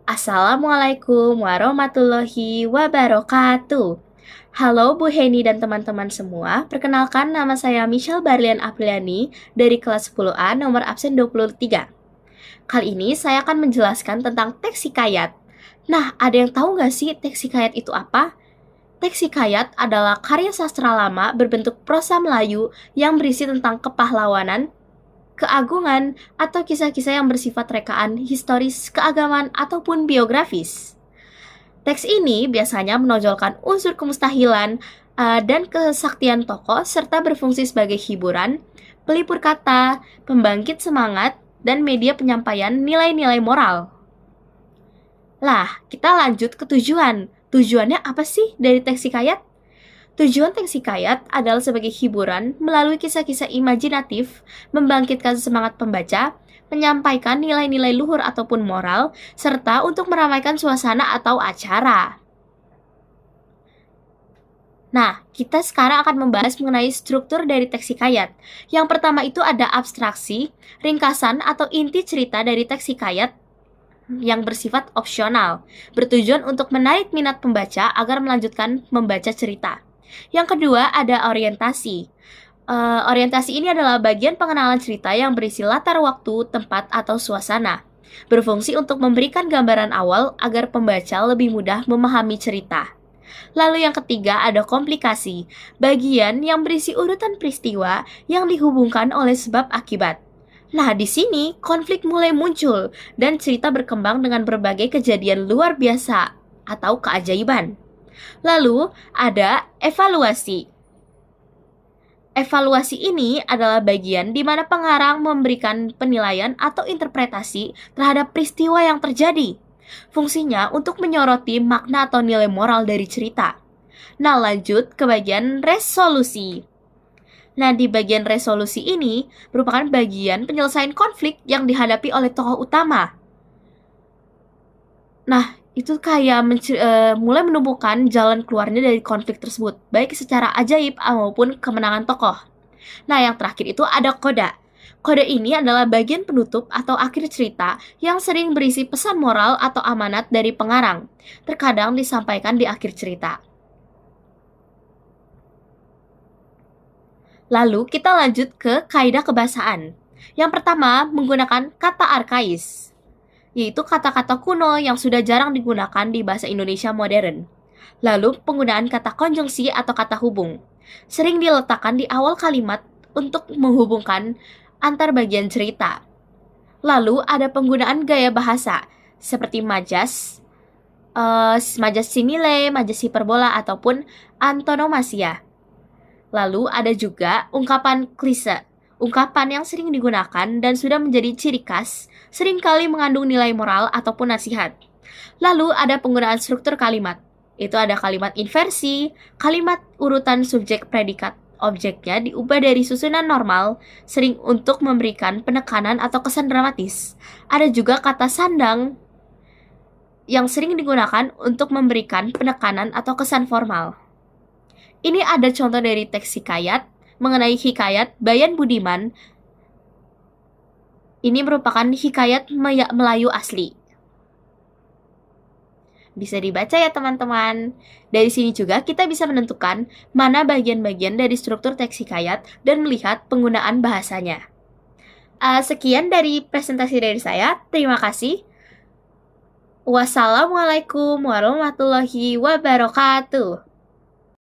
Assalamualaikum warahmatullahi wabarakatuh. Halo Bu Heni dan teman-teman semua, perkenalkan nama saya Michelle Barlian Apriliani dari kelas 10A nomor absen 23. Kali ini saya akan menjelaskan tentang teks hikayat. Nah, ada yang tahu nggak sih teks hikayat itu apa? Teks hikayat adalah karya sastra lama berbentuk prosa Melayu yang berisi tentang kepahlawanan, keagungan, atau kisah-kisah yang bersifat rekaan historis, keagamaan, ataupun biografis. Teks ini biasanya menonjolkan unsur kemustahilan dan kesaktian tokoh serta berfungsi sebagai hiburan, pelipur kata, pembangkit semangat, dan media penyampaian nilai-nilai moral. Lah, kita lanjut ke tujuan. Tujuannya apa sih dari teks hikayat? Tujuan teks hikayat adalah sebagai hiburan melalui kisah-kisah imajinatif, membangkitkan semangat pembaca, menyampaikan nilai-nilai luhur ataupun moral, serta untuk meramaikan suasana atau acara. Nah, kita sekarang akan membahas mengenai struktur dari teks hikayat. Yang pertama itu ada abstraksi, ringkasan atau inti cerita dari teks hikayat yang bersifat opsional, bertujuan untuk menarik minat pembaca agar melanjutkan membaca cerita. Yang kedua ada orientasi. Orientasi ini adalah bagian pengenalan cerita yang berisi latar waktu, tempat, atau suasana. Berfungsi untuk memberikan gambaran awal agar pembaca lebih mudah memahami cerita. Lalu yang ketiga ada komplikasi, bagian yang berisi urutan peristiwa yang dihubungkan oleh sebab akibat. Nah, di sini konflik mulai muncul dan cerita berkembang dengan berbagai kejadian luar biasa atau keajaiban. Lalu, ada evaluasi. Evaluasi ini adalah bagian di mana pengarang memberikan penilaian atau interpretasi terhadap peristiwa yang terjadi. Fungsinya untuk menyoroti makna atau nilai moral dari cerita. Nah, lanjut ke bagian resolusi. Nah, di bagian resolusi ini merupakan bagian penyelesaian konflik yang dihadapi oleh tokoh utama. Nah, itu kayak mulai menemukan jalan keluarnya dari konflik tersebut, baik secara ajaib maupun kemenangan tokoh. Nah, yang terakhir itu ada koda. Koda ini adalah bagian penutup atau akhir cerita yang sering berisi pesan moral atau amanat dari pengarang. Terkadang disampaikan di akhir cerita. Lalu kita lanjut ke kaidah kebahasaan. Yang pertama, menggunakan kata arkais, yaitu kata-kata kuno yang sudah jarang digunakan di bahasa Indonesia modern. Lalu, penggunaan kata konjungsi atau kata hubung. Sering diletakkan di awal kalimat untuk menghubungkan antar bagian cerita. Lalu, ada penggunaan gaya bahasa, seperti majas, majas simile, majas hiperbola, ataupun antonomasia. Lalu ada juga ungkapan klise, ungkapan yang sering digunakan dan sudah menjadi ciri khas, seringkali mengandung nilai moral ataupun nasihat. Lalu ada penggunaan struktur kalimat, itu ada kalimat inversi, kalimat urutan subjek predikat objeknya diubah dari susunan normal, sering untuk memberikan penekanan atau kesan dramatis. Ada juga kata sandang yang sering digunakan untuk memberikan penekanan atau kesan formal. Ini ada contoh dari teks hikayat mengenai hikayat Bayan Budiman. Ini merupakan hikayat Melayu asli. Bisa dibaca ya teman-teman. Dari sini juga kita bisa menentukan mana bagian-bagian dari struktur teks hikayat dan melihat penggunaan bahasanya. Sekian dari presentasi dari saya. Terima kasih. Wassalamualaikum warahmatullahi wabarakatuh.